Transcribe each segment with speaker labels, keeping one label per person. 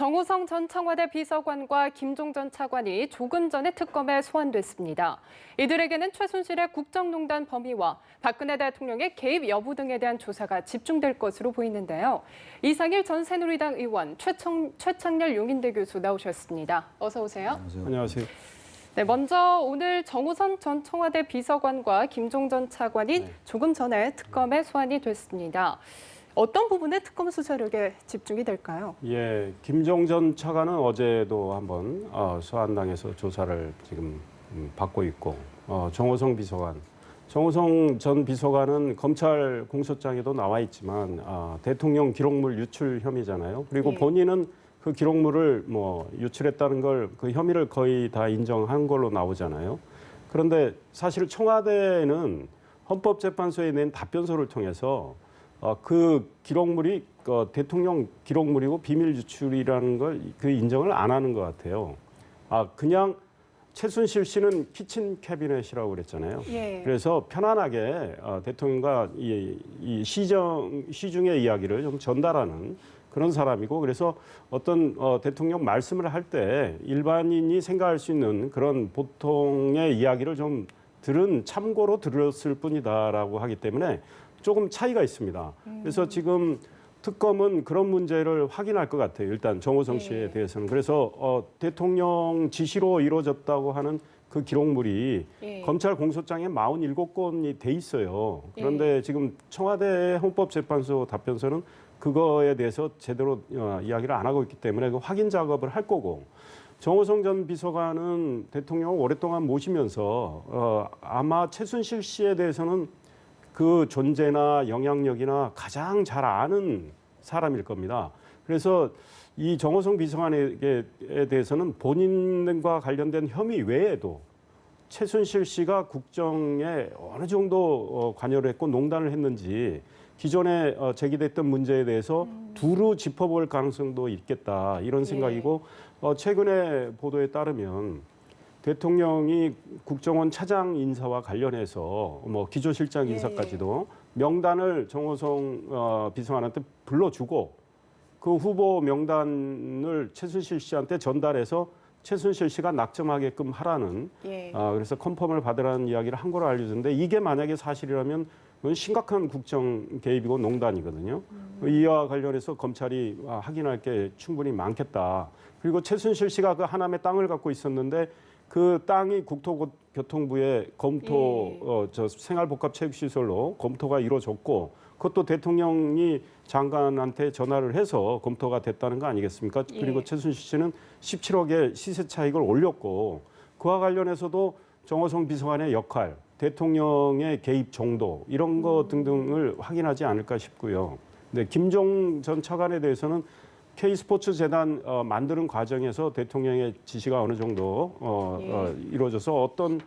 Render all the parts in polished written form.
Speaker 1: 정호성 전 청와대 비서관과 김종 전 차관이 조금 전에 특검에 소환됐습니다. 이들에게는 최순실의 국정농단 범위와 박근혜 대통령의 개입 여부 등에 대한 조사가 집중될 것으로 보이는데요. 이상일 전 새누리당 의원, 최창렬 용인대 교수 나오셨습니다. 어서 오세요.
Speaker 2: 안녕하세요.
Speaker 1: 네, 먼저 오늘 정호성 전 청와대 비서관과 김종 전 차관이 조금 전에 특검에 소환이 됐습니다. 어떤 부분에 특검 수사력에 집중이 될까요?
Speaker 2: 예, 김종 전 차관은 어제도 한번 소환당해서 조사를 지금 받고 있고, 정호성 전 비서관은 검찰 공소장에도 나와 있지만 대통령 기록물 유출 혐의잖아요. 그리고
Speaker 1: 예.
Speaker 2: 본인은 그 기록물을 유출했다는 걸 그 혐의를 거의 다 인정한 걸로 나오잖아요. 그런데 사실 청와대는 헌법재판소에 낸 답변서를 통해서 그 기록물이 대통령 기록물이고 비밀 유출이라는 걸 그 인정을 안 하는 것 같아요. 그냥 최순실 씨는 키친 캐비넷이라고 그랬잖아요.
Speaker 1: 예.
Speaker 2: 그래서 편안하게 대통령과 이 시중의 이야기를 좀 전달하는 그런 사람이고, 그래서 어떤 대통령 말씀을 할 때 일반인이 생각할 수 있는 그런 보통의 이야기를 좀 참고로 들었을 뿐이다라고 하기 때문에 조금 차이가 있습니다. 그래서 지금 특검은 그런 문제를 확인할 것 같아요. 일단 정호성 씨에 대해서는. 그래서 대통령 지시로 이루어졌다고 하는 그 기록물이 검찰 공소장에 47건이 돼 있어요. 그런데 지금 청와대 헌법재판소 답변서는 그거에 대해서 제대로 이야기를 안 하고 있기 때문에 그 확인 작업을 할 거고, 정호성 전 비서관은 대통령을 오랫동안 모시면서 아마 최순실 씨에 대해서는 그 존재나 영향력이나 가장 잘 아는 사람일 겁니다. 그래서 이 정호성 비서관에 대해서는 본인과 관련된 혐의 외에도 최순실 씨가 국정에 어느 정도 관여를 했고 농단을 했는지 기존에 제기됐던 문제에 대해서 두루 짚어볼 가능성도 있겠다, 이런 생각이고, 최근에 보도에 따르면 대통령이 국정원 차장 인사와 관련해서 기조실장 인사까지도 명단을 정호성 비서관한테 불러주고 그 후보 명단을 최순실 씨한테 전달해서 최순실 씨가 낙점하게끔 하라는 그래서 컨펌을 받으라는 이야기를 한 걸로 알려졌는데, 이게 만약에 사실이라면 그건 심각한 국정 개입이고 농단이거든요. 이와 관련해서 검찰이 확인할 게 충분히 많겠다. 그리고 최순실 씨가 그 하남에 땅을 갖고 있었는데 그 땅이 국토교통부의 생활복합체육시설로 검토가 이루어졌고, 그것도 대통령이 장관한테 전화를 해서 검토가 됐다는 거 아니겠습니까? 그리고 최순실 씨는 17억의 시세 차익을 올렸고, 그와 관련해서도 정호성 비서관의 역할, 대통령의 개입 정도, 이런 거 등등을 확인하지 않을까 싶고요. 근데 김종 전 차관에 대해서는 K스포츠재단 만드는 과정에서 대통령의 지시가 어느 정도 이루어져서 어떤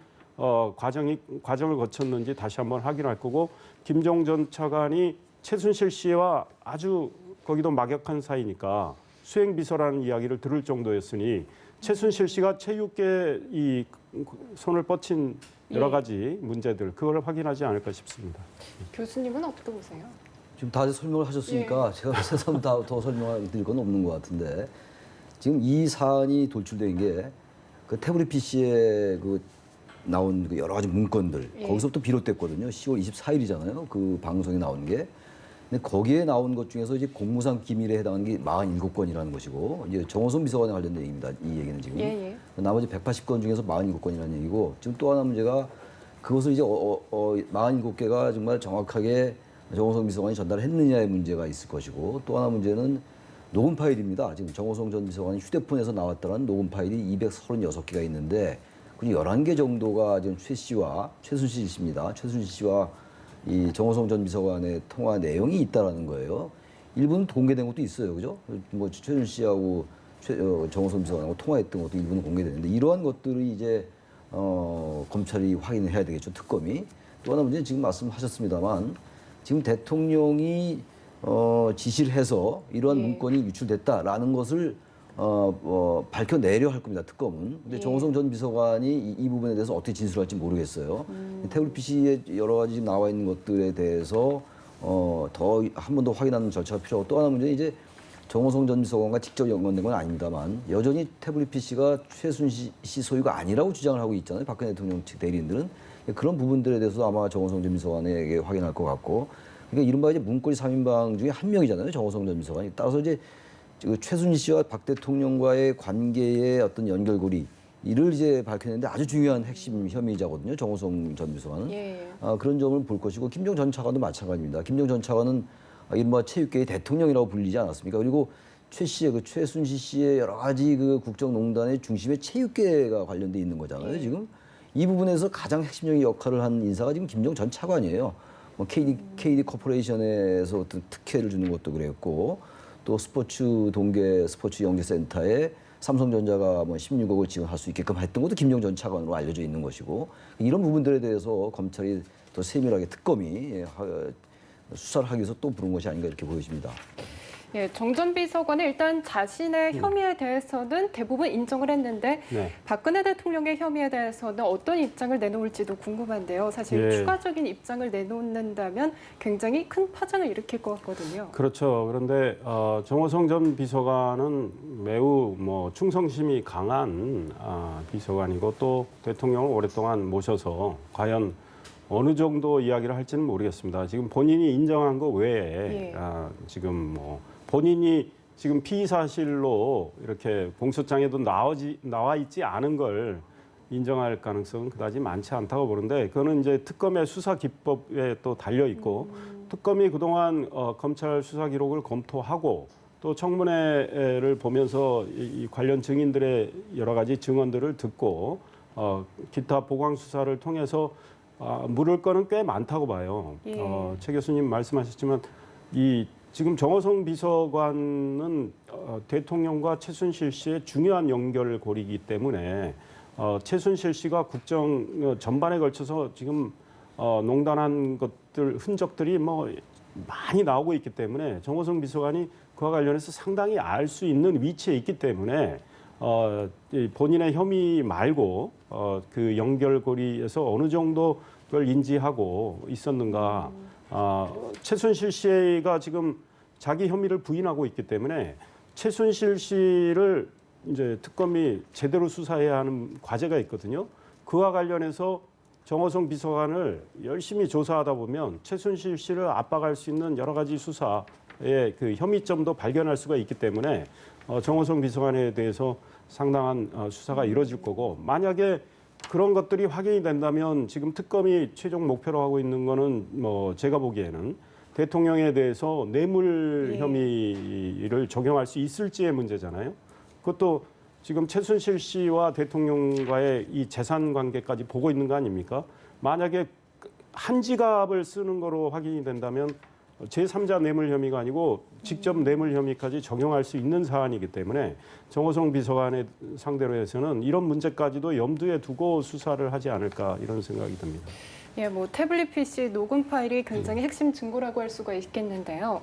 Speaker 2: 과정을 거쳤는지 다시 한번 확인할 거고, 김종 전 차관이 최순실 씨와 아주 거기도 막역한 사이니까 수행비서라는 이야기를 들을 정도였으니 최순실 씨가 체육계에 이 손을 뻗친 여러 가지 문제들, 그걸 확인하지 않을까 싶습니다.
Speaker 1: 교수님은 어떻게 보세요?
Speaker 3: 지금 다들 설명을 하셨으니까 제가 새삼 더 설명을 드릴 건 없는 것 같은데, 지금 이 사안이 돌출된 게 그 태블릿 PC에 그 나온 그 여러 가지 문건들, 거기서부터 비롯됐거든요. 10월 24일이잖아요. 그 방송에 나온 게. 근데 거기에 나온 것 중에서 이제 공무상 기밀에 해당하는 게 47건이라는 것이고, 이제 정호성 비서관에 관련된 얘기입니다. 이 얘기는 지금. 나머지 180건 중에서 47건이라는 얘기고, 지금 또 하나 문제가 그것을 이제 47개가 정말 정확하게 정호성 비서관이 전달했느냐의 문제가 있을 것이고, 또 하나 문제는 녹음 파일입니다. 지금 정호성 전 비서관이 휴대폰에서 나왔다는 녹음 파일이 236개가 있는데, 그 11개 정도가 지금 최순실 씨입니다. 최순실 씨와 이 정호성 전 비서관의 통화 내용이 있다라는 거예요. 일부는 공개된 것도 있어요, 그죠? 최순실 씨하고 정호성 비서관하고 통화했던 것도 일부는 공개되는데, 이러한 것들이 이제 검찰이 확인을 해야 되겠죠, 특검이. 또 하나 문제는 지금 말씀하셨습니다만, 지금 대통령이 지시를 해서 이러한 문건이 유출됐다라는 것을 밝혀내려 할 겁니다, 특검은. 근데 정호성 전 비서관이 이 부분에 대해서 어떻게 진술할지 모르겠어요. 태블릿 PC에 여러 가지 나와 있는 것들에 대해서 더 한 번 더 확인하는 절차가 필요하고, 또 하나 문제는 이제 정호성 전 비서관과 직접 연관된 건 아닙니다만 여전히 태블릿 PC가 최순실 씨 소유가 아니라고 주장을 하고 있잖아요. 박근혜 대통령 측 대리인들은. 그런 부분들에 대해서도 아마 정호성 전 비서관에게 확인할 것 같고, 그러니까 이른바 이제 문고리 3인방 중에 한 명이잖아요. 정호성 전 비서관이. 따라서 이제 그 최순실 씨와 박 대통령과의 관계의 어떤 연결고리 이를 이제 밝혀내는데 아주 중요한 핵심 혐의자거든요. 정호성 전 비서관은.
Speaker 1: 예.
Speaker 3: 그런 점을 볼 것이고, 김종 전 차관도 마찬가지입니다. 김종 전 차관은 이른바 체육계의 대통령이라고 불리지 않았습니까? 그리고 최순실 씨의 여러 가지 그 국정농단의 중심에 체육계가 관련돼 있는 거잖아요. 지금 이 부분에서 가장 핵심적인 역할을 한 인사가 지금 김종 전 차관이에요. 뭐 KD 코퍼레이션에서 어떤 특혜를 주는 것도 그랬고, 또 스포츠 동계 스포츠 영재센터에 삼성전자가 뭐 16억을 지원할 수 있게끔 했던 것도 김종 전 차관으로 알려져 있는 것이고, 이런 부분들에 대해서 검찰이 더 세밀하게 특검이 수사를 하기 위해서 또 부른 것이 아닌가 이렇게 보여집니다.
Speaker 1: 예, 정 전 비서관은 일단 자신의 혐의에 대해서는 대부분 인정을 했는데
Speaker 2: 네.
Speaker 1: 박근혜 대통령의 혐의에 대해서는 어떤 입장을 내놓을지도 궁금한데요. 사실
Speaker 2: 예.
Speaker 1: 추가적인 입장을 내놓는다면 굉장히 큰 파장을 일으킬 것 같거든요.
Speaker 2: 그렇죠. 그런데 정호성 전 비서관은 매우 뭐 충성심이 강한 비서관이고 또 대통령을 오랫동안 모셔서 과연 어느 정도 이야기를 할지는 모르겠습니다. 지금 본인이 인정한 거 외에
Speaker 1: 예.
Speaker 2: 지금 뭐 본인이 지금 피의 사실로 이렇게 공소장에도 나와 있지 않은 걸 인정할 가능성은 그다지 많지 않다고 보는데, 그거는 이제 특검의 수사 기법에 또 달려 있고 특검이 그동안 검찰 수사 기록을 검토하고 또 청문회를 보면서 이 관련 증인들의 여러 가지 증언들을 듣고 기타 보강 수사를 통해서 물을 거는 꽤 많다고 봐요.
Speaker 1: 예.
Speaker 2: 최 교수님 말씀하셨지만 지금 정호성 비서관은 대통령과 최순실 씨의 중요한 연결고리이기 때문에 최순실 씨가 국정 전반에 걸쳐서 지금 농단한 흔적들이 뭐 많이 나오고 있기 때문에 정호성 비서관이 그와 관련해서 상당히 알 수 있는 위치에 있기 때문에 본인의 혐의 말고 그 연결고리에서 어느 정도 그걸 인지하고 있었는가. 최순실 씨가 지금 자기 혐의를 부인하고 있기 때문에 최순실 씨를 이제 특검이 제대로 수사해야 하는 과제가 있거든요. 그와 관련해서 정호성 비서관을 열심히 조사하다 보면 최순실 씨를 압박할 수 있는 여러 가지 수사의 그 혐의점도 발견할 수가 있기 때문에 정호성 비서관에 대해서 상당한 수사가 이루어질 거고, 만약에 그런 것들이 확인이 된다면 지금 특검이 최종 목표로 하고 있는 거는 뭐 제가 보기에는 대통령에 대해서 뇌물 혐의를 적용할 수 있을지의 문제잖아요. 그것도 지금 최순실 씨와 대통령과의 이 재산 관계까지 보고 있는 거 아닙니까? 만약에 한 지갑을 쓰는 거로 확인이 된다면 제3자 뇌물 혐의가 아니고 직접 뇌물 혐의까지 적용할 수 있는 사안이기 때문에 정호성 비서관의 상대로 해서는 이런 문제까지도 염두에 두고 수사를 하지 않을까 이런 생각이 듭니다.
Speaker 1: 예, 뭐 태블릿 PC 녹음 파일이 굉장히 핵심 증거라고 할 수가 있겠는데요.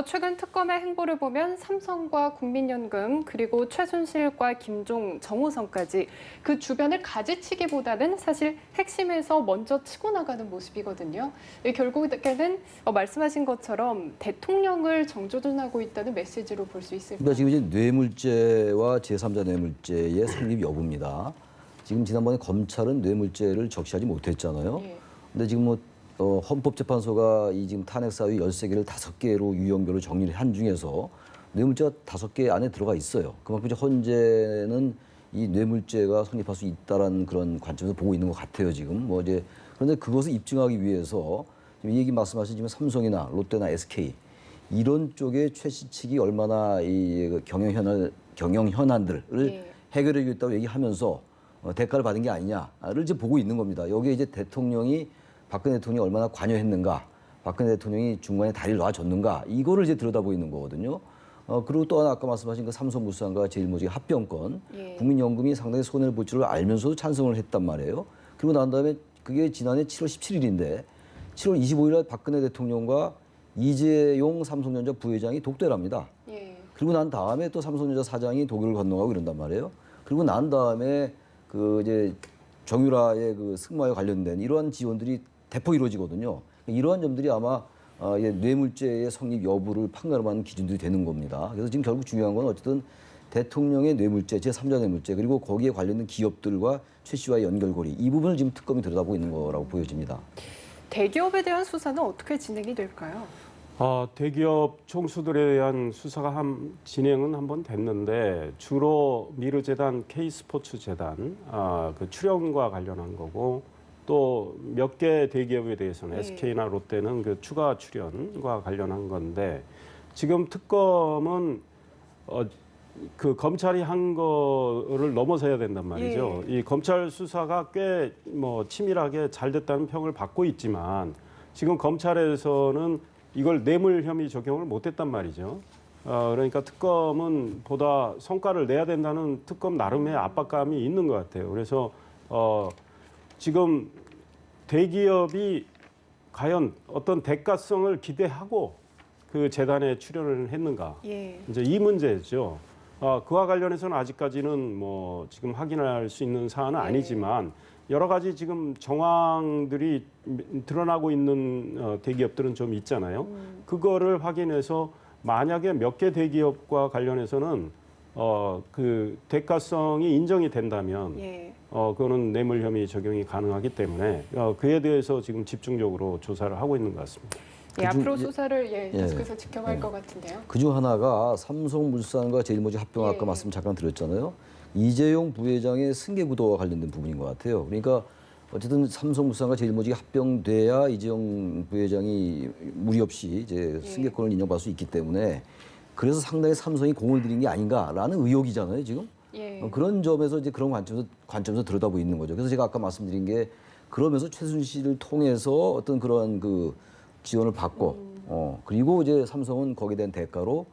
Speaker 1: 최근 특검의 행보를 보면 삼성과 국민연금 그리고 최순실과 김종, 정호성까지 그 주변을 가지치기보다는 사실 핵심에서 먼저 치고 나가는 모습이거든요. 결국에는 말씀하신 것처럼 대통령을 정조준하고 있다는 메시지로 볼 수 있을까요?
Speaker 3: 그러니까 지금 이제 뇌물죄와 제3자 뇌물죄의 성립 여부입니다. 지금 지난번에 검찰은 뇌물죄를 적시하지 못했잖아요.
Speaker 1: 예.
Speaker 3: 근데 지금 뭐 헌법재판소가 이 지금 탄핵 사유 13개를 5개로 유형별로 정리를 한 중에서 뇌물죄가 5개 안에 들어가 있어요. 그만큼 이제 헌재는 이 뇌물죄가 성립할 수 있다라는 그런 관점에서 보고 있는 것 같아요, 지금. 뭐 이제 그런데 그것을 입증하기 위해서 지금 이 얘기 말씀하신 지금 삼성이나 롯데나 SK 이런 쪽의 최 씨 측이 얼마나 이 경영 현안들을
Speaker 1: 예.
Speaker 3: 해결해 주겠다고 얘기하면서 대가를 받은 게 아니냐를 이제 보고 있는 겁니다. 여기에 이제 박근혜 대통령이 얼마나 관여했는가, 박근혜 대통령이 중간에 다리를 놔줬는가, 이거를 이제 들여다보이는 거거든요. 그리고 또 하나 아까 말씀하신 그 삼성물산과 제일모직의 합병권,
Speaker 1: 예.
Speaker 3: 국민연금이 상당히 손해를 볼 줄을 알면서도 찬성을 했단 말이에요. 그리고 난 다음에 그게 지난해 7월 17일인데 7월 25일에 박근혜 대통령과 이재용 삼성전자 부회장이 독대를 합니다.
Speaker 1: 예.
Speaker 3: 그리고 난 다음에 또 삼성전자 사장이 독일을 건너가고 이런단 말이에요. 그리고 난 다음에 그 이제 정유라의 그 승마에 관련된 이러한 지원들이 대폭 이루어지거든요. 이러한 점들이 아마 이게 뇌물죄의 성립 여부를 판가름하는 기준들이 되는 겁니다. 그래서 지금 결국 중요한 건 어쨌든 대통령의 뇌물죄, 제3자 뇌물죄 그리고 거기에 관련된 기업들과 최 씨와의 연결고리 이 부분을 지금 특검이 들여다보고 있는 거라고 보여집니다.
Speaker 1: 대기업에 대한 수사는 어떻게 진행이 될까요?
Speaker 2: 대기업 총수들에 대한 수사가 진행은 한번 됐는데 주로 미르재단, K스포츠재단 그 출연과 관련한 거고 또 몇 개 대기업에 대해서는
Speaker 1: 네.
Speaker 2: SK나 롯데는 그 추가 출연과 관련한 건데 지금 특검은 그 검찰이 한 거를 넘어서야 된단 말이죠. 이 검찰 수사가 꽤 뭐 치밀하게 잘 됐다는 평을 받고 있지만 지금 검찰에서는 이걸 뇌물 혐의 적용을 못했단 말이죠. 그러니까 특검은 보다 성과를 내야 된다는 특검 나름의 압박감이 있는 것 같아요. 그래서 지금 대기업이 과연 어떤 대가성을 기대하고 그 재단에 출연을 했는가?
Speaker 1: 예.
Speaker 2: 이제 이 문제죠. 그와 관련해서는 아직까지는 뭐 지금 확인할 수 있는 사안은 아니지만 여러 가지 지금 정황들이 드러나고 있는 대기업들은 좀 있잖아요. 그거를 확인해서 만약에 몇 개 대기업과 관련해서는 그 대가성이 인정이 된다면 그거는 뇌물 혐의 적용이 가능하기 때문에 그에 대해서 지금 집중적으로 조사를 하고 있는 것 같습니다.
Speaker 1: 앞으로 수사를 계속해서 지켜갈 것 같은데요.
Speaker 3: 그중 하나가 삼성물산과 제일모직 합병 아까 말씀 잠깐 드렸잖아요. 이재용 부회장의 승계 구도와 관련된 부분인 것 같아요. 그러니까 어쨌든 삼성물산과 제일모직이 합병돼야 이재용 부회장이 무리 없이 이제 승계권을 인정받을 수 있기 때문에 그래서 상당히 삼성이 공을 들인 게 아닌가라는 의혹이잖아요, 지금. 그런 점에서 이제 그런 관점에서 들여다보고 있는 거죠. 그래서 제가 아까 말씀드린 게 그러면서 최순실을 통해서 어떤 그런 그 지원을 받고 그리고 이제 삼성은 거기에 대한 대가로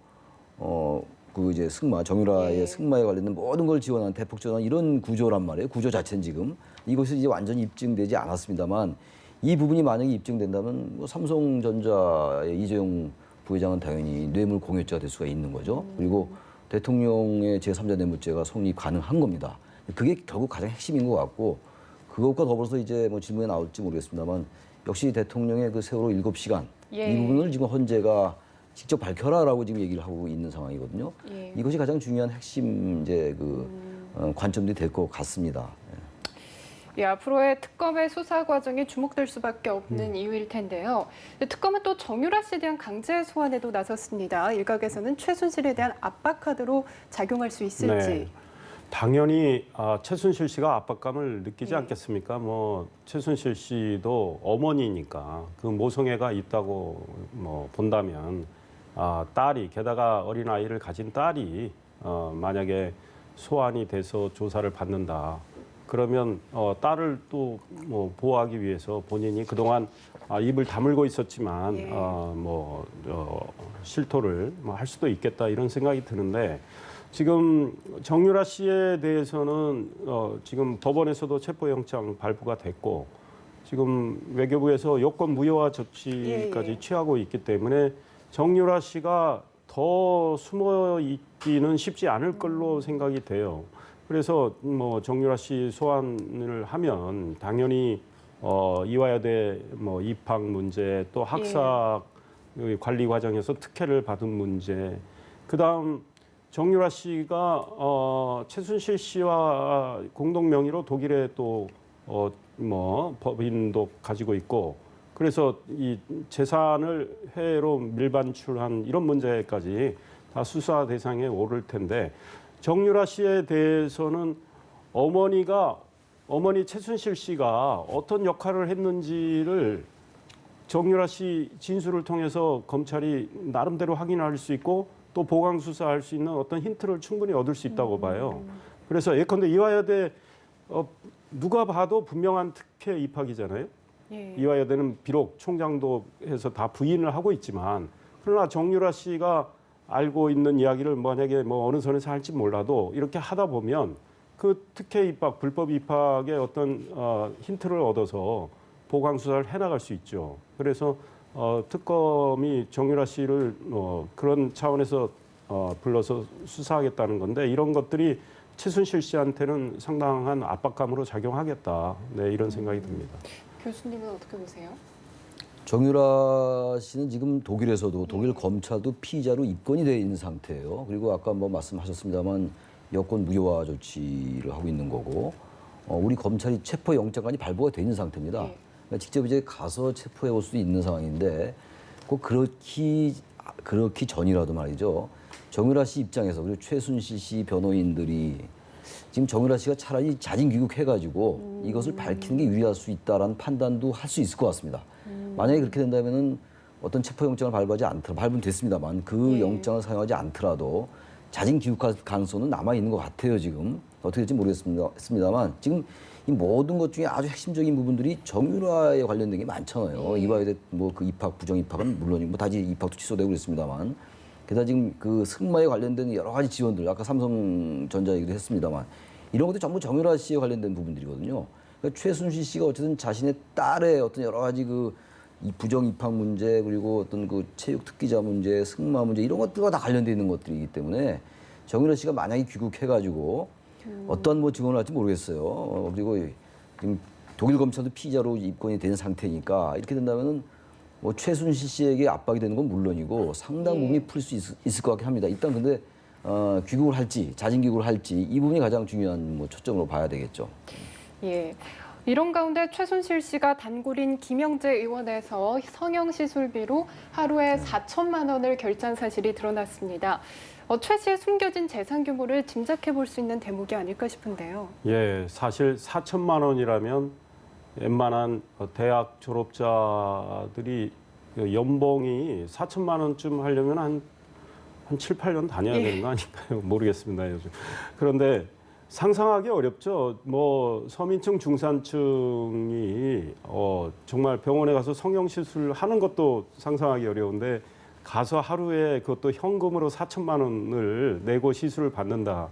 Speaker 3: 그 이제 정유라의 승마에 관련된 모든 걸 지원한 대폭 지원한 이런 구조란 말이에요. 구조 자체는 지금 이것이 이제 완전히 입증되지 않았습니다만 이 부분이 만약에 입증된다면 뭐 삼성전자의 이재용 부회장은 당연히 뇌물 공여죄가 될 수가 있는 거죠. 그리고 대통령의 제3자 뇌물죄가 성립 가능한 겁니다. 그게 결국 가장 핵심인 것 같고 그것과 더불어서 이제 뭐 질문에 나올지 모르겠습니다만 역시 대통령의 그 세월호 7시간 이 부분을 지금 헌재가 직접 밝혀라라고 지금 얘기를 하고 있는 상황이거든요. 이것이 가장 중요한 핵심 이제 그 관점들이 될 것 같습니다.
Speaker 1: 앞으로의 특검의 수사 과정이 주목될 수밖에 없는 이유일 텐데요. 특검은 또 정유라 씨에 대한 강제 소환에도 나섰습니다. 일각에서는 최순실에 대한 압박 카드로 작용할 수 있을지.
Speaker 2: 네. 당연히 최순실 씨가 압박감을 느끼지 않겠습니까? 뭐 최순실 씨도 어머니니까 그 모성애가 있다고 뭐 본다면 딸이 게다가 어린 아이를 가진 딸이 만약에 소환이 돼서 조사를 받는다. 그러면 딸을 또 뭐 보호하기 위해서 본인이 그동안 입을 다물고 있었지만 실토를 할 수도 있겠다 이런 생각이 드는데. 지금 정유라 씨에 대해서는 지금 법원에서도 체포영장 발부가 됐고 지금 외교부에서 여권 무효화 조치까지 취하고 있기 때문에 정유라 씨가 더 숨어 있기는 쉽지 않을 걸로 생각이 돼요. 그래서 뭐 정유라 씨 소환을 하면 당연히 이화여대 뭐 입학 문제 또 학사 관리 과정에서 특혜를 받은 문제 그다음 정유라 씨가 최순실 씨와 공동 명의로 독일에 또 법인도 가지고 있고 그래서 이 재산을 해외로 밀반출한 이런 문제까지 다 수사 대상에 오를 텐데 정유라 씨에 대해서는 어머니 최순실 씨가 어떤 역할을 했는지를 정유라 씨 진술을 통해서 검찰이 나름대로 확인할 수 있고 또 보강 수사할 수 있는 어떤 힌트를 충분히 얻을 수 있다고 봐요. 그래서 예컨대 이화여대 누가 봐도 분명한 특혜 입학이잖아요. 이화여대는 비록 총장도 해서 다 부인을 하고 있지만 그러나 정유라 씨가 알고 있는 이야기를 만약에 뭐 어느 선에서 할지 몰라도 이렇게 하다 보면 그 특혜 입학, 불법 입학의 어떤 힌트를 얻어서 보강 수사를 해나갈 수 있죠. 그래서 특검이 정유라 씨를 그런 차원에서 불러서 수사하겠다는 건데 이런 것들이 최순실 씨한테는 상당한 압박감으로 작용하겠다. 네, 이런 생각이 듭니다.
Speaker 1: 교수님은 어떻게 보세요?
Speaker 3: 정유라 씨는 지금 독일에서도 독일 검찰도 피의자로 입건이 돼 있는 상태예요. 그리고 아까 뭐 말씀하셨습니다만 여권 무효화 조치를 하고 있는 거고 우리 검찰이 체포 영장까지 발부가 돼 있는 상태입니다.
Speaker 1: 네.
Speaker 3: 그러니까 직접 이제 가서 체포해 올 수도 있는 상황인데 꼭 그렇기 전이라도 말이죠. 정유라 씨 입장에서 그리고 최순실 씨 변호인들이 지금 정유라 씨가 차라리 자진 귀국해가지고 이것을 밝히는 게 유리할 수 있다라는 판단도 할 수 있을 것 같습니다. 만약에 그렇게 된다면은 어떤 체포영장을 발부는 됐습니다만 그 영장을 사용하지 않더라도 자진 귀국할 가능성은 남아 있는 것 같아요. 지금 어떻게 될지 모르겠습니다만 지금 이 모든 것 중에 아주 핵심적인 부분들이 정유라에 관련된 게 많잖아요. 이화여대 뭐 그 입학 부정 입학은 물론이고 뭐 다시 입학도 취소되고 그랬습니다만 게다가 지금 그 승마에 관련된 여러 가지 지원들 아까 삼성전자 얘기도 했습니다만 이런 것도 전부 정유라 씨에 관련된 부분들이거든요. 그러니까 최순실 씨가 어쨌든 자신의 딸의 어떤 여러 가지 이 부정 입학 문제 그리고 어떤 그 체육 특기자 문제, 승마 문제 이런 것들과 다 관련돼 있는 것들이기 때문에 정유라 씨가 만약에 귀국해가지고 어떤 뭐 증언을 할지 모르겠어요. 그리고 지금 독일 검찰도 피의자로 입건이 된 상태니까 이렇게 된다면은 뭐 최순실 씨에게 압박이 되는 건 물론이고 상당 부분이 풀 수 있을 것 같긴 합니다. 일단 근데 귀국을 할지 자진 귀국을 할지 이 부분이 가장 중요한 뭐 초점으로 봐야 되겠죠.
Speaker 1: 예. 이런 가운데 최순실 씨가 단골인 김영재 의원에서 성형 시술비로 하루에 4천만 원을 결제한 사실이 드러났습니다. 최 씨의 숨겨진 재산 규모를 짐작해 볼 수 있는 대목이 아닐까 싶은데요.
Speaker 2: 예, 사실 4천만 원이라면 웬만한 대학 졸업자들이 그 연봉이 4천만 원쯤 하려면 한 7, 8년 다녀야 되는 거 아닌가요? 모르겠습니다, 요즘. 그런데 상상하기 어렵죠. 뭐 서민층, 중산층이 정말 병원에 가서 성형시술 하는 것도 상상하기 어려운데 가서 하루에 그것도 현금으로 4천만 원을 내고 시술을 받는다.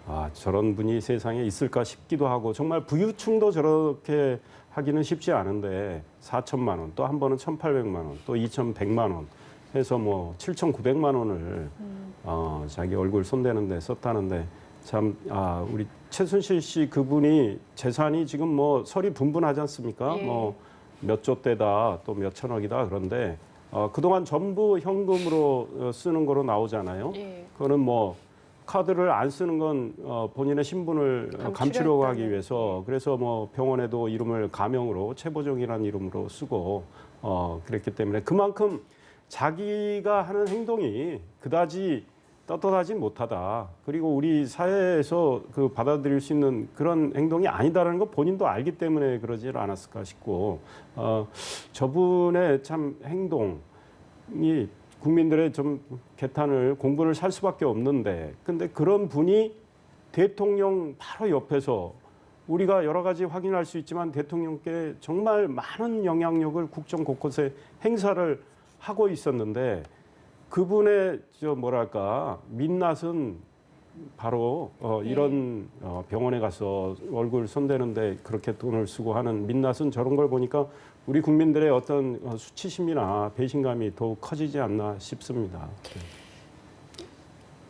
Speaker 2: 아, 저런 분이 세상에 있을까 싶기도 하고 정말 부유층도 저렇게 하기는 쉽지 않은데 4천만 원, 또 한 번은 1,800만 원, 또 2,100만 원 해서 뭐 7,900만 원을 자기 얼굴 손대는 데 썼다는데 참 우리 최순실 씨 그분이 재산이 지금 뭐 설이 분분하지 않습니까?
Speaker 1: 예.
Speaker 2: 뭐 몇 조 대다 또 몇 천억이다 그런데 그동안 전부 현금으로 쓰는 거로 나오잖아요.
Speaker 1: 예.
Speaker 2: 그거는 뭐 카드를 안 쓰는 건 본인의 신분을 감추려고 하기 위해서 그래서 뭐 병원에도 이름을 가명으로 최보정이라는 이름으로 쓰고 그랬기 때문에 그만큼 자기가 하는 행동이 그다지 떳떳하지 못하다. 그리고 우리 사회에서 그 받아들일 수 있는 그런 행동이 아니다라는 거 본인도 알기 때문에 그러지 않았을까 싶고 저분의 참 행동이 국민들의 좀 개탄을 공분을 살 수밖에 없는데 근데 그런 분이 대통령 바로 옆에서 우리가 여러 가지 확인할 수 있지만 대통령께 정말 많은 영향력을 국정 곳곳에 행사를 하고 있었는데 그분의 민낯은 바로 이런 병원에 가서 얼굴 손대는데 그렇게 돈을 쓰고 하는 민낯은 저런 걸 보니까 우리 국민들의 어떤 수치심이나 배신감이 더욱 커지지 않나 싶습니다.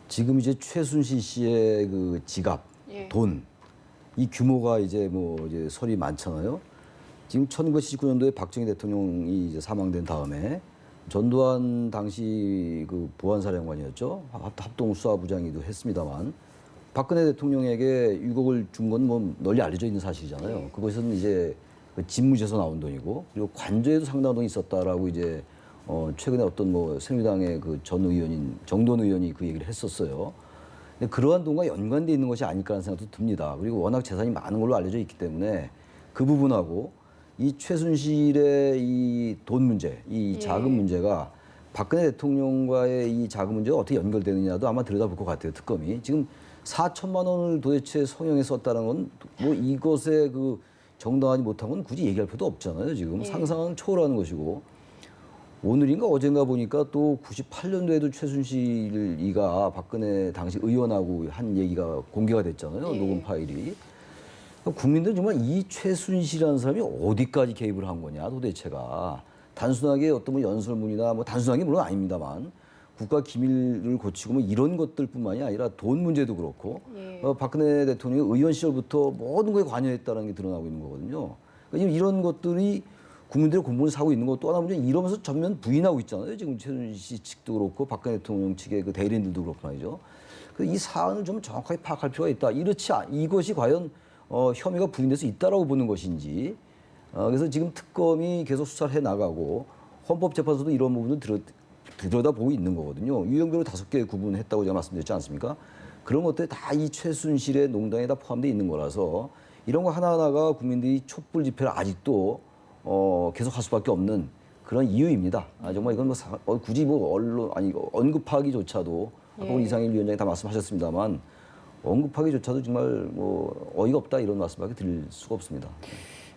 Speaker 3: 지금 이제 최순실 씨의 그 지갑, 돈, 이 규모가 이제 이제 설이 많잖아요. 지금 1979년도에 박정희 대통령이 이제 사망된 다음에 전두환 당시 그 보안사령관이었죠. 합동수사부장이기도 했습니다만 박근혜 대통령에게 6억을 준 건 뭐 널리 알려져 있는 사실이잖아요. 그것은 이제 그 집무실에서 나온 돈이고 그리고 관저에도 상당한 돈이 있었다라고 이제 최근에 어떤 뭐 새누리당의 그 전 의원인 정돈 의원이 그 얘기를 했었어요. 근데 그러한 돈과 연관돼 있는 것이 아닐까라는 생각도 듭니다. 그리고 워낙 재산이 많은 걸로 알려져 있기 때문에 그 부분하고 이 최순실의 이 돈 문제, 이 자금 문제가 박근혜 대통령과의 이 자금 문제가 어떻게 연결되느냐도 아마 들여다볼 것 같아요. 특검이 지금 4천만 원을 도대체 성형에 썼다는 건 뭐 이것에 그 정당하지 못한 건 굳이 얘기할 필요도 없잖아요. 지금 상상은 초월하는 것이고 오늘인가 어젠가 보니까 또 98년도에도 최순실이가 박근혜 당시 의원하고 한 얘기가 공개가 됐잖아요. 녹음 파일이. 국민들은 정말 이 최순실이라는 사람이 어디까지 개입을 한 거냐 도대체가 단순하게 어떤 뭐 연설문이나 뭐 단순한 게 물론 아닙니다만 국가 기밀을 고치고 뭐 이런 것들뿐만이 아니라 돈 문제도 그렇고 박근혜 대통령이 의원 시절부터 모든 거에 관여했다는 게 드러나고 있는 거거든요. 그러니까 이런 것들이 국민들의 공분을 사고 있는 거 또 하나 문제 이러면서 전면 부인하고 있잖아요. 지금 최순실 측도 그렇고 박근혜 대통령 측의 그 대리인들도 그렇고 말이죠. 이 사안을 좀 정확하게 파악할 필요가 있다. 이것이 과연 혐의가 부인돼서 있다라고 보는 것인지. 그래서 지금 특검이 계속 수사를 해 나가고 헌법재판소도 이런 부분을 들여다보고 있는 거거든요. 유형별로 5개 구분했다고 제가 말씀드렸지 않습니까? 그런 것들이 다 이 최순실의 농단에 다 포함되어 있는 거라서 이런 거 하나하나가 국민들이 촛불 집회를 아직도 계속할 수밖에 없는 그런 이유입니다. 정말 이건 굳이 언론 언급하기조차도 아까 우리 이상일 위원장이 다 말씀하셨습니다만 언급하기조차도 정말 어이가 없다 이런 말씀밖에 드릴 수가 없습니다.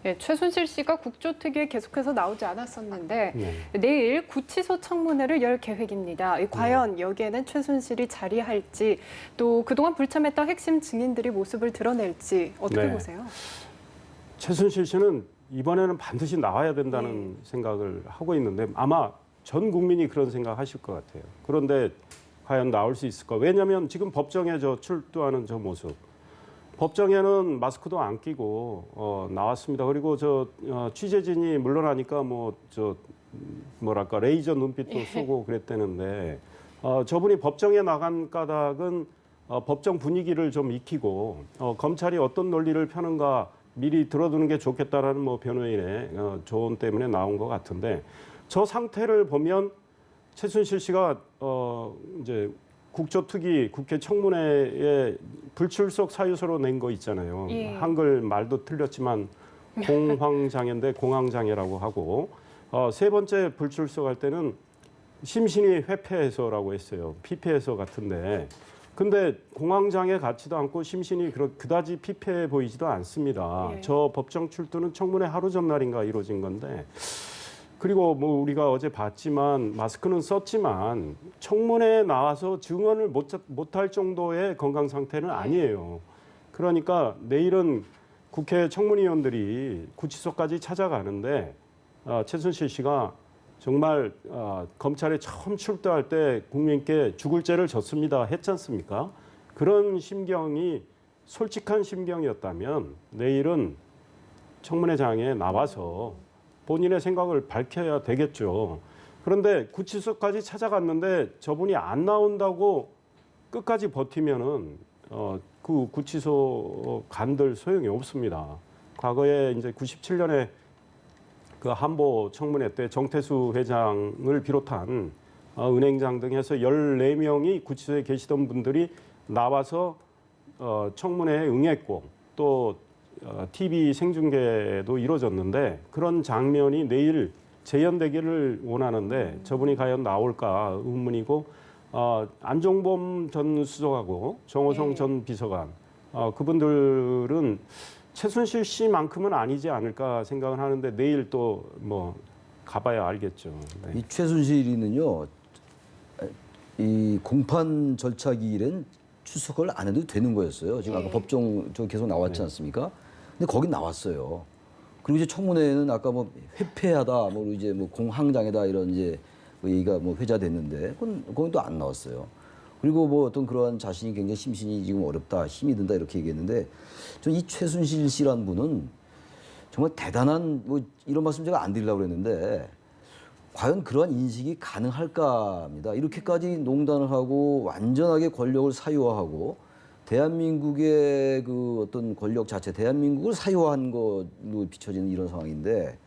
Speaker 1: 네, 최순실 씨가 국조특위에 계속해서 나오지 않았었는데 내일 구치소 청문회를 열 계획입니다. 과연 여기에는 최순실이 자리할지 또 그동안 불참했던 핵심 증인들이 모습을 드러낼지 어떻게 보세요?
Speaker 2: 최순실 씨는 이번에는 반드시 나와야 된다는 생각을 하고 있는데 아마 전 국민이 그런 생각하실 것 같아요. 그런데 과연 나올 수 있을까? 왜냐하면 지금 법정에 출두하는 저 모습. 법정에는 마스크도 안 끼고 나왔습니다. 그리고 취재진이 물러나니까 레이저 눈빛도 쏘고 그랬다는데 저분이 법정에 나간 까닭은 법정 분위기를 좀 익히고 검찰이 어떤 논리를 펴는가 미리 들어두는 게 좋겠다라는 변호인의 조언 때문에 나온 것 같은데 저 상태를 보면 최순실 씨가 이제 국조특위 국회 청문회에 불출석 사유서로 낸 거 있잖아요. 한글 말도 틀렸지만 공황장애인데 공황장애라고 하고 세 번째 불출석할 때는 심신이 회피해서라고 했어요. 피폐해서 같은데 근데 공황장애 같지도 않고 심신이 그다지 피폐해 보이지도 않습니다. 저 법정 출두는 청문회 하루 전날인가 이루어진 건데 그리고 우리가 어제 봤지만 마스크는 썼지만 청문회에 나와서 증언을 못할 정도의 건강 상태는 아니에요. 그러니까 내일은 국회 청문위원들이 구치소까지 찾아가는데 최순실 씨가 정말 검찰에 처음 출두할 때 국민께 죽을 죄를 졌습니다. 했지 않습니까? 그런 심경이 솔직한 심경이었다면 내일은 청문회장에 나와서 본인의 생각을 밝혀야 되겠죠. 그런데 구치소까지 찾아갔는데 저분이 안 나온다고 끝까지 버티면은 그 구치소 간들 소용이 없습니다. 과거에 이제 97년에 그 한보 청문회 때 정태수 회장을 비롯한 은행장 등 해서 14명이 구치소에 계시던 분들이 나와서 청문회에 응했고 또 TV 생중계도 이루어졌는데 그런 장면이 내일 재현되기를 원하는데 저분이 과연 나올까 의문이고 안종범 전 수석하고 정호성 전 비서관 그분들은 최순실 씨만큼은 아니지 않을까 생각을 하는데 내일 또 가봐야 알겠죠. 네.
Speaker 3: 이 최순실이는요, 이 공판 절차 기일엔 출석을 안 해도 되는 거였어요. 지금 아까 법정 계속 나왔지 않습니까? 근데 거긴 나왔어요. 그리고 이제 청문회는 아까 회폐하다, 이제 공황장애다 이런 이제 얘기가 회자됐는데 거긴 또 안 나왔어요. 그리고 어떤 그러한 자신이 굉장히 심신이 지금 어렵다, 힘이 든다 이렇게 얘기했는데 전 이 최순실 씨라는 분은 정말 대단한 이런 말씀 제가 안 드리려고 그랬는데 과연 그러한 인식이 가능할까입니다. 이렇게까지 농단을 하고 완전하게 권력을 사유화하고 대한민국의 그 어떤 권력 자체, 대한민국을 사유화한 것으로 비춰지는 이런 상황인데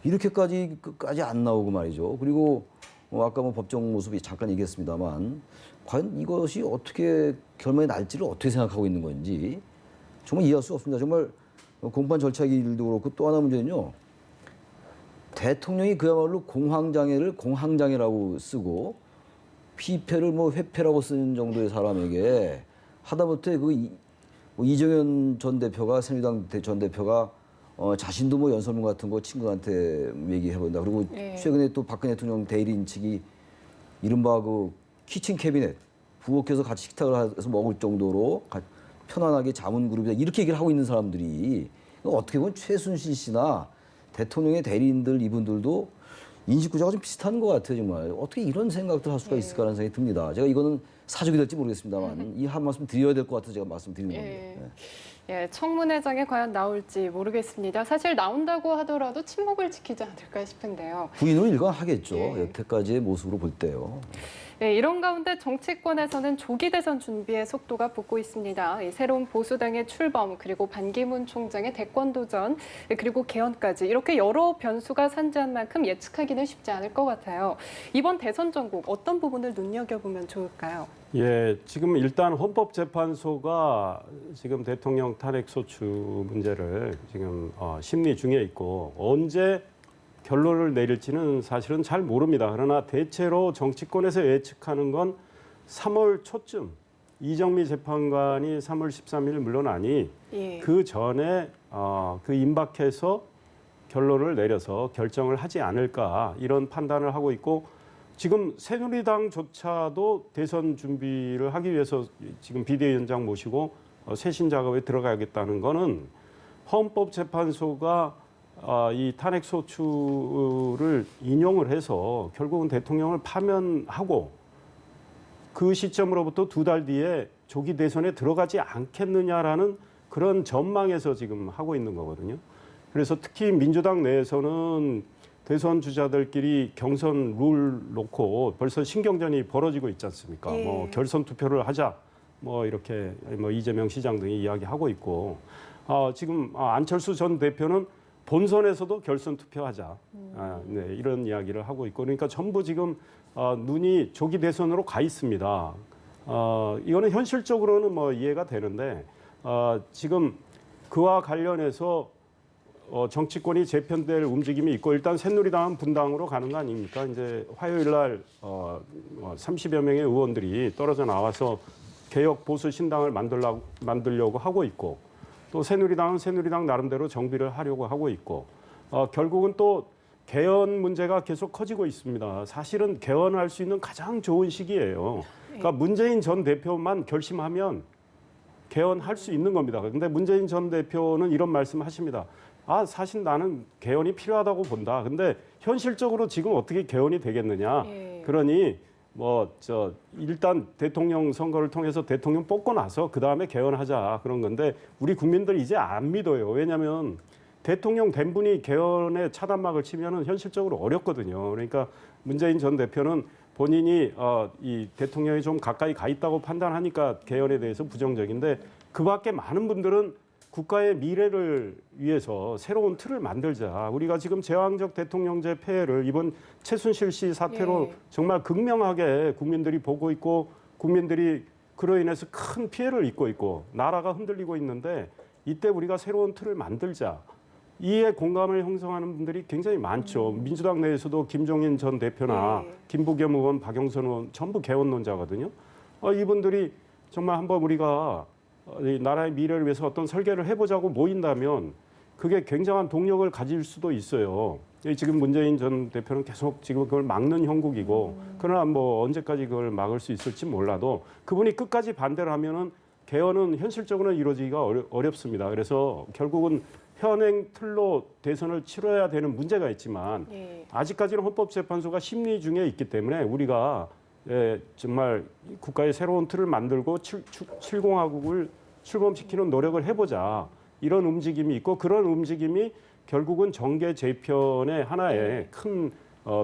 Speaker 3: 이렇게까지 끝까지 안 나오고 말이죠. 그리고 아까 법정 모습이 잠깐 얘기했습니다만 과연 이것이 어떻게 결말이 날지를 어떻게 생각하고 있는 건지 정말 이해할 수 없습니다. 정말 공판 절차 일도 그렇고 또 하나 문제는요. 대통령이 그야말로 공황장애를 공황장애라고 쓰고 피폐를 회폐라고 쓰는 정도의 사람에게 하다못해 이정현 전 대표가 새누리당 전 대표가 자신도 연설문 같은 거 친구한테 얘기해본다. 그리고 최근에 또 박근혜 대통령 대리인 측이 이른바 키친 캐비넷 부엌에서 같이 식탁을 해서 먹을 정도로 편안하게 자문 그룹이다 이렇게 얘기를 하고 있는 사람들이 어떻게 보면 최순실 씨나 대통령의 대리인들 이분들도 인식 구조가 좀 비슷한 것 같아요 정말. 어떻게 이런 생각들 할 수가 있을까라는 생각이 듭니다. 제가 이거는 사족이 될지 모르겠습니다만 이 한 말씀 드려야 될 것 같아서 제가 말씀드리는 겁니다. 네.
Speaker 1: 예, 청문회장에 과연 나올지 모르겠습니다. 사실 나온다고 하더라도 침묵을 지키지 않을까 싶은데요.
Speaker 3: 부인으로 일관하겠죠.
Speaker 1: 예.
Speaker 3: 여태까지의 모습으로 볼 때요.
Speaker 1: 네, 이런 가운데 정치권에서는 조기 대선 준비에 속도가 붙고 있습니다. 이 새로운 보수당의 출범, 그리고 반기문 총장의 대권 도전, 그리고 개헌까지 이렇게 여러 변수가 산재한 만큼 예측하기는 쉽지 않을 것 같아요. 이번 대선 전국 어떤 부분을 눈여겨보면 좋을까요?
Speaker 2: 예, 지금 일단 헌법재판소가 지금 대통령 탄핵소추 문제를 지금 심리 중에 있고 언제 결론을 내릴지는 사실은 잘 모릅니다. 그러나 대체로 정치권에서 예측하는 건 3월 초쯤 이정미 재판관이 3월 13일 물러나니
Speaker 1: 예.
Speaker 2: 그 전에 그 임박해서 결론을 내려서 결정을 하지 않을까 이런 판단을 하고 있고 지금 새누리당조차도 대선 준비를 하기 위해서 지금 비대위원장 모시고 쇄신 작업에 들어가야겠다는 거는 헌법재판소가 이 탄핵소추를 인용을 해서 결국은 대통령을 파면하고 그 시점으로부터 2달 뒤에 조기 대선에 들어가지 않겠느냐라는 그런 전망에서 지금 하고 있는 거거든요. 그래서 특히 민주당 내에서는 대선 주자들끼리 경선 룰 놓고 벌써 신경전이 벌어지고 있지 않습니까?
Speaker 1: 예.
Speaker 2: 뭐 결선 투표를 하자, 뭐 이렇게 뭐 이재명 시장 등이 이야기하고 있고 지금 안철수 전 대표는 본선에서도 결선 투표하자, 네, 이런 이야기를 하고 있고 그러니까 전부 지금 눈이 조기 대선으로 가 있습니다. 이거는 현실적으로는 뭐 이해가 되는데 지금 그와 관련해서 정치권이 재편될 움직임이 있고 일단 새누리당은 분당으로 가는 거 아닙니까? 이제 화요일 날 30여 명의 의원들이 떨어져 나와서 개혁 보수 신당을 만들려고 하고 있고 또 새누리당은 새누리당 나름대로 정비를 하려고 하고 있고 결국은 또 개헌 문제가 계속 커지고 있습니다. 사실은 개헌할 수 있는 가장 좋은 시기예요. 그러니까 문재인 전 대표만 결심하면 개헌할 수 있는 겁니다. 그런데 문재인 전 대표는 이런 말씀을 하십니다. 사실 나는 개헌이 필요하다고 본다. 근데 현실적으로 지금 어떻게 개헌이 되겠느냐.
Speaker 1: 예.
Speaker 2: 그러니 일단 대통령 선거를 통해서 대통령 뽑고 나서 그다음에 개헌하자 그런 건데 우리 국민들 이제 안 믿어요. 왜냐하면 대통령 된 분이 개헌에 차단막을 치면은 현실적으로 어렵거든요. 그러니까 문재인 전 대표는 본인이 이 대통령이 좀 가까이 가 있다고 판단하니까 개헌에 대해서 부정적인데 그밖에 많은 분들은 국가의 미래를 위해서 새로운 틀을 만들자. 우리가 지금 제왕적 대통령제 폐해를 이번 최순실 씨 사태로
Speaker 1: 예.
Speaker 2: 정말 극명하게 국민들이 보고 있고 국민들이 그로 인해서 큰 피해를 입고 있고 나라가 흔들리고 있는데 이때 우리가 새로운 틀을 만들자. 이에 공감을 형성하는 분들이 굉장히 많죠. 민주당 내에서도 김종인 전 대표나
Speaker 1: 예.
Speaker 2: 김부겸 의원, 박영선 의원 전부 개헌론자거든요. 이분들이 정말 한번 우리가 이 나라의 미래를 위해서 어떤 설계를 해보자고 모인다면 그게 굉장한 동력을 가질 수도 있어요. 지금 문재인 전 대표는 계속 지금 그걸 막는 형국이고 그러나 뭐 언제까지 그걸 막을 수 있을지 몰라도 그분이 끝까지 반대를 하면은 개헌은 현실적으로는 이루어지기가 어렵습니다. 그래서 결국은 현행 틀로 대선을 치러야 되는 문제가 있지만
Speaker 1: 예.
Speaker 2: 아직까지는 헌법재판소가 심리 중에 있기 때문에 우리가 정말 국가의 새로운 틀을 만들고 70하국을 출범시키는 노력을 해보자. 이런 움직임이 있고 그런 움직임이 결국은 정계 재편의 하나의 큰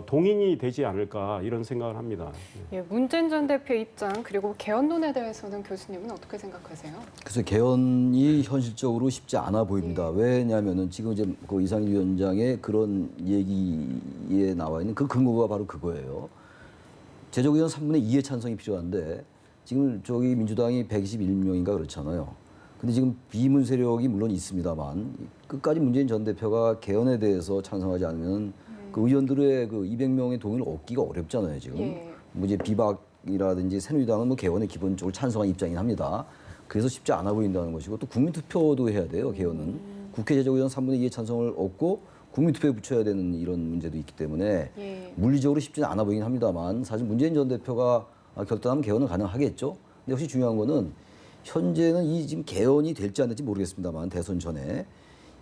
Speaker 2: 동인이 되지 않을까 이런 생각을 합니다.
Speaker 1: 예, 문재인 전 대표 입장 그리고 개헌론에 대해서는 교수님은 어떻게 생각하세요?
Speaker 3: 그래서 개헌이 현실적으로 쉽지 않아 보입니다. 왜냐하면은 지금 이제 그 이상일 위원장의 그런 얘기에 나와 있는 그 근거가 바로 그거예요. 제적의원 3분의 2의 찬성이 필요한데 지금 저기 민주당이 121명인가 그렇잖아요. 근데 지금 비문 세력이 물론 있습니다만 끝까지 문재인 전 대표가 개헌에 대해서 찬성하지 않으면 그 의원들의 그 200명의 동의를 얻기가 어렵잖아요, 지금.
Speaker 1: 예.
Speaker 3: 뭐 이제 비박이라든지 새누리당은 뭐 개헌에 기본적으로 찬성한 입장이긴 합니다. 그래서 쉽지 않아 보인다는 것이고 또 국민투표도 해야 돼요, 개헌은. 국회 제적의원 3분의 2의 찬성을 얻고 국민투표에 붙여야 되는 이런 문제도 있기 때문에
Speaker 1: 예.
Speaker 3: 물리적으로 쉽지는 않아 보이긴 합니다만 사실 문재인 전 대표가 결단하면 개헌은 가능하겠죠. 근데 역시 중요한 거는 현재는 이 지금 개헌이 될지 안 될지 모르겠습니다만 대선 전에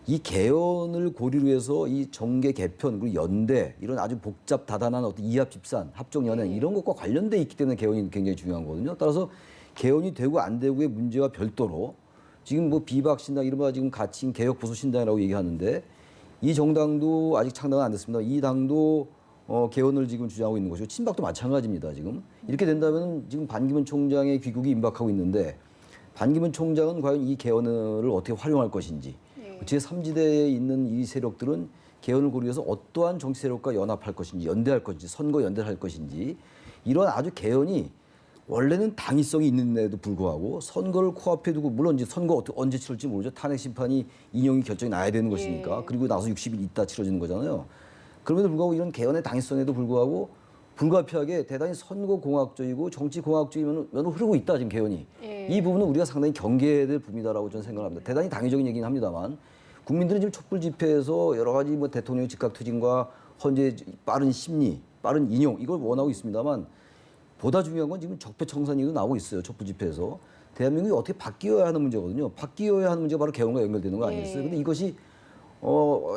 Speaker 3: 이 개헌을 고리로 해서 이 정계 개편 그리고 연대 이런 아주 복잡 다단한 어떤 이합 집산 합종 연행 이런 것과 관련돼 있기 때문에 개헌이 굉장히 중요한 거거든요. 따라서 개헌이 되고 안 되고의 문제와 별도로 지금 뭐 비박신당 이른바 지금 가칭 개혁보수신당이라고 얘기하는데 이 정당도 아직 창당은 안 됐습니다. 이 당도 개헌을 지금 주장하고 있는 것이고 친박도 마찬가지입니다. 지금 이렇게 된다면 지금 반기문 총장의 귀국이 임박하고 있는데 반기문 총장은 과연 이 개헌을 어떻게 활용할 것인지 제3지대에 있는 이 세력들은 개헌을 고려해서 어떠한 정치 세력과 연합할 것인지 연대할 것인지 선거 연대를 할 것인지 이런 아주 개헌이 원래는 당위성이 있는데도 불구하고 선거를 코앞에 두고 물론 이제 선거 언제 치를지 모르죠. 탄핵 심판이 인용이 결정이 나야 되는 것이니까 그리고 나서 60일 있다 치러지는 거잖아요. 그럼에도 불구하고 이런 개헌의 당위성에도 불구하고 불가피하게 대단히 선거공학적이고 정치공학적인 면으로 흐르고 있다 지금 개헌이. 이 부분은 우리가 상당히 경계해야 될 부분이다라고 저는 생각합니다. 대단히 당위적인 얘기는 합니다만 국민들은 지금 촛불 집회에서 여러 가지 뭐 대통령 즉각 퇴진과 헌재 빠른 심리, 빠른 인용 이걸 원하고 있습니다만 보다 중요한 건 지금 적폐청산이도 나오고 있어요. 촛불 집회에서. 대한민국이 어떻게 바뀌어야 하는 문제거든요. 바뀌어야 하는 문제가 바로 개헌과 연결되는 거 아니겠어요? 근데 이것이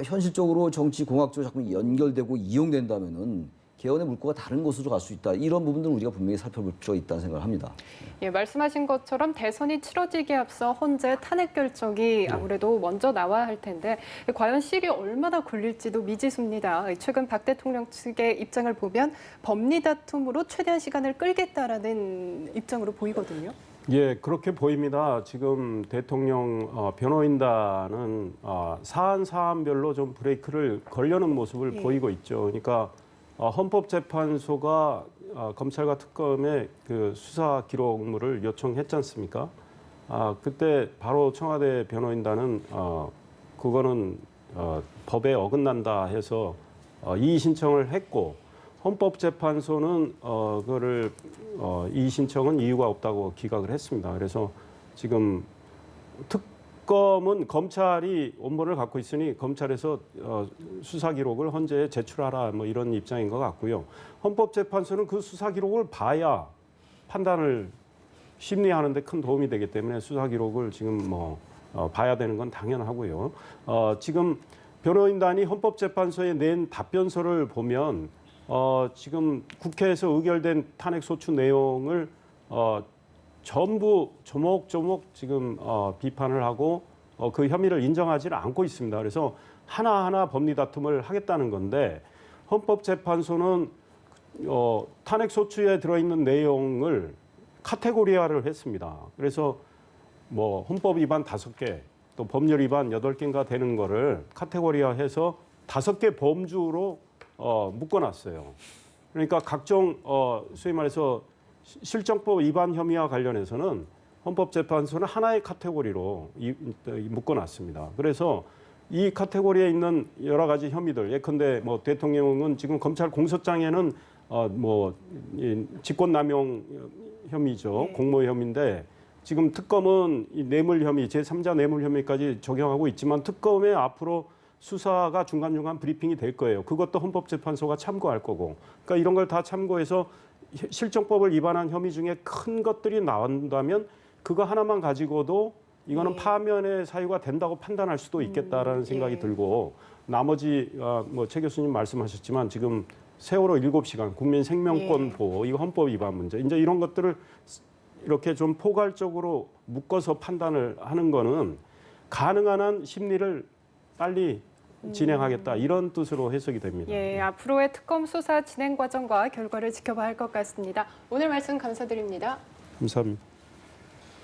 Speaker 3: 현실적으로 정치 공학적으로 자꾸 연결되고 이용된다면은 개헌의 물꼬가 다른 곳으로 갈 수 있다. 이런 부분들은 우리가 분명히 살펴볼 필요가 있다는 생각을 합니다.
Speaker 1: 예, 말씀하신 것처럼 대선이 치러지기에 앞서 헌재 탄핵 결정이 아무래도 먼저 나와야 할 텐데 과연 시일이 얼마나 걸릴지도 미지수입니다. 최근 박 대통령 측의 입장을 보면 법리 다툼으로 최대한 시간을 끌겠다라는 입장으로 보이거든요.
Speaker 2: 예, 그렇게 보입니다. 지금 대통령 변호인단은 사안별로 좀 브레이크를 걸려는 모습을 보이고 있죠. 그러니까 헌법재판소가 검찰과 특검의 그 수사 기록물을 요청했지 않습니까? 그때 바로 청와대 변호인단은 그거는 법에 어긋난다 해서 이의 신청을 했고 헌법재판소는 그거를 이의 신청은 이유가 없다고 기각을 했습니다. 그래서 지금 특검은 검찰이 원본을 갖고 있으니 검찰에서 수사 기록을 헌재에 제출하라 뭐 이런 입장인 것 같고요. 헌법재판소는 그 수사 기록을 봐야 판단을 심리하는 데 큰 도움이 되기 때문에 수사 기록을 지금 봐야 되는 건 당연하고요. 지금 변호인단이 헌법재판소에 낸 답변서를 보면 지금 국회에서 의결된 탄핵소추 내용을 전부 조목조목 지금 비판을 하고 그 혐의를 인정하지를 않고 있습니다. 그래서 하나하나 법리 다툼을 하겠다는 건데 헌법재판소는 탄핵소추에 들어있는 내용을 카테고리화를 했습니다. 그래서 뭐 헌법 위반 5개, 또 법률 위반 8개인가 되는 거를 카테고리화해서 5개 범주로 묶어놨어요. 그러니까 각종 소위 말해서 실정법 위반 혐의와 관련해서는 헌법재판소는 하나의 카테고리로 묶어놨습니다. 그래서 이 카테고리에 있는 여러 가지 혐의들, 예컨대 뭐 대통령은 지금 검찰 공소장에는 직권남용 혐의죠, 공모 혐의인데 지금 특검은 이 뇌물 혐의, 제3자 뇌물 혐의까지 적용하고 있지만 특검에 앞으로 수사가 중간중간 브리핑이 될 거예요. 그것도 헌법재판소가 참고할 거고. 그러니까 이런 걸 다 참고해서 실정법을 위반한 혐의 중에 큰 것들이 나온다면 그거 하나만 가지고도 이거는 파면의 사유가 된다고 판단할 수도 있겠다라는 생각이 들고 나머지 뭐 최 교수님 말씀하셨지만 지금 세월호 7시간 국민 생명권 보호 이거 헌법 위반 문제 이제 이런 것들을 이렇게 좀 포괄적으로 묶어서 판단을 하는 거는 가능한 한 심리를 빨리 진행하겠다 이런 뜻으로 해석이 됩니다.
Speaker 1: 예, 앞으로의 특검 수사 진행 과정과 결과를 지켜봐야 할 것 같습니다. 오늘 말씀 감사드립니다.
Speaker 2: 감사합니다.